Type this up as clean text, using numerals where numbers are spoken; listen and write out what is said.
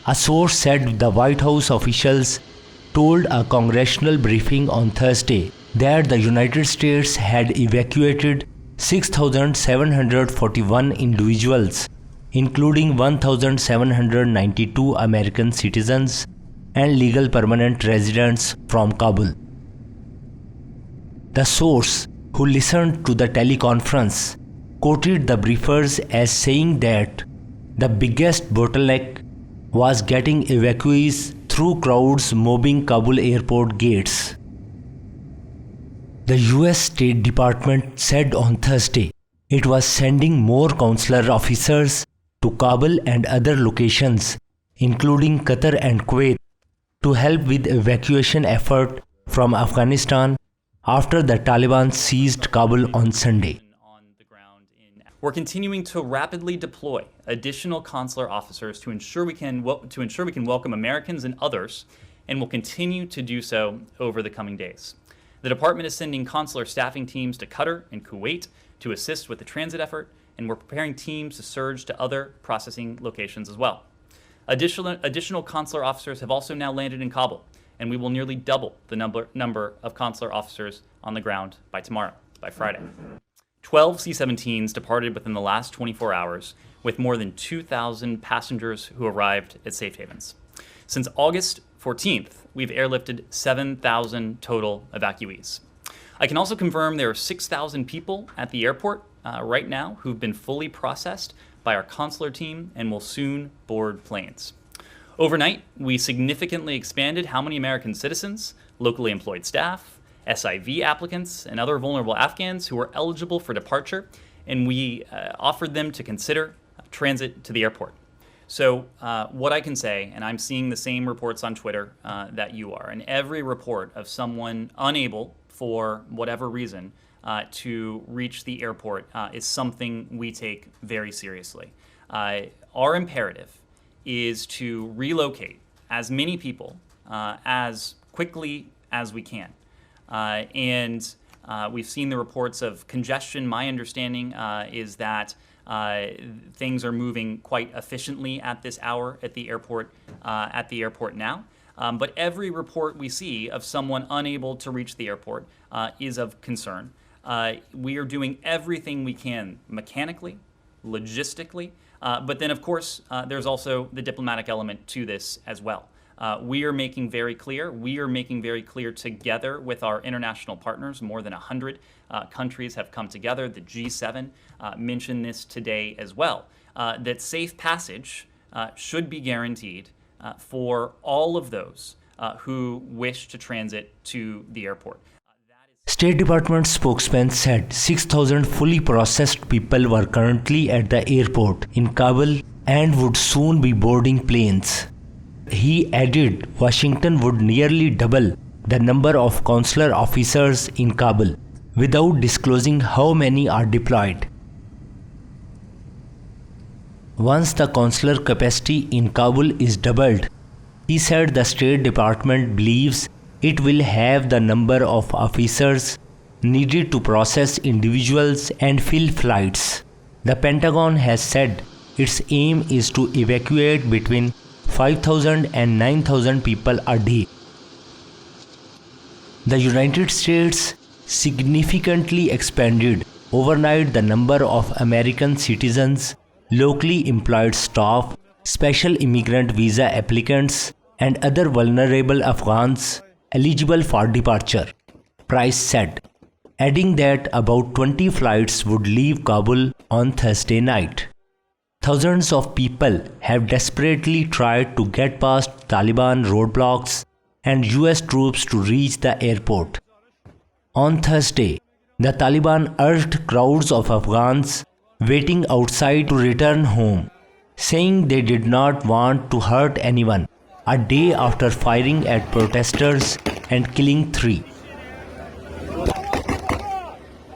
A source said the White House officials told a congressional briefing on Thursday that the United States had evacuated 6,741 individuals, including 1,792 American citizens and legal permanent residents from Kabul. The source, who listened to the teleconference, quoted the briefers as saying that the biggest bottleneck was getting evacuees through crowds mobbing Kabul airport gates. The US State Department said on Thursday it was sending more consular officers to Kabul and other locations, including Qatar and Kuwait, to help with evacuation effort from Afghanistan after the Taliban seized Kabul on Sunday. We're continuing to rapidly deploy additional consular officers to ensure we can welcome Americans and others, and will continue to do so over the coming days. The department is sending consular staffing teams to Qatar and Kuwait to assist with the transit effort, and we're preparing teams to surge to other processing locations as well. Additional consular officers have also now landed in Kabul, and we will nearly double the number of consular officers on the ground by Friday. 12 C-17s departed within the last 24 hours, with more than 2,000 passengers who arrived at safe havens. Since August 14th, we've airlifted 7,000 total evacuees. I can also confirm there are 6,000 people at the airport right now who've been fully processed by our consular team and will soon board planes. Overnight, we significantly expanded how many American citizens, locally employed staff, SIV applicants, and other vulnerable Afghans who were eligible for departure, and we offered them to consider transit to the airport. So what I can say, and I'm seeing the same reports on Twitter that you are, and every report of someone unable for whatever reason to reach the airport is something we take very seriously. Our imperative is to relocate as many people as quickly as we can. And we've seen the reports of congestion. My understanding is that things are moving quite efficiently at this hour at the airport now. But every report we see of someone unable to reach the airport is of concern. We are doing everything we can mechanically, logistically, but then of course there's also the diplomatic element to this as well. We are making very clear together with our international partners. More than 100 countries have come together. The G7 mentioned this today as well, that safe passage should be guaranteed for all of those who wish to transit to the airport. State Department spokesman said 6,000 fully processed people were currently at the airport in Kabul and would soon be boarding planes. He added Washington would nearly double the number of consular officers in Kabul, without disclosing how many are deployed. Once the consular capacity in Kabul is doubled, he said the State Department believes it will have the number of officers needed to process individuals and fill flights. The Pentagon has said its aim is to evacuate between 5,000 and 9,000 people a day. The United States significantly expanded overnight the number of American citizens, locally employed staff, special immigrant visa applicants, and other vulnerable Afghans eligible for departure, Price said, adding that about 20 flights would leave Kabul on Thursday night. Thousands of people have desperately tried to get past Taliban roadblocks and US troops to reach the airport. On Thursday, the Taliban urged crowds of Afghans waiting outside to return home, saying they did not want to hurt anyone, a day after firing at protesters and killing 3.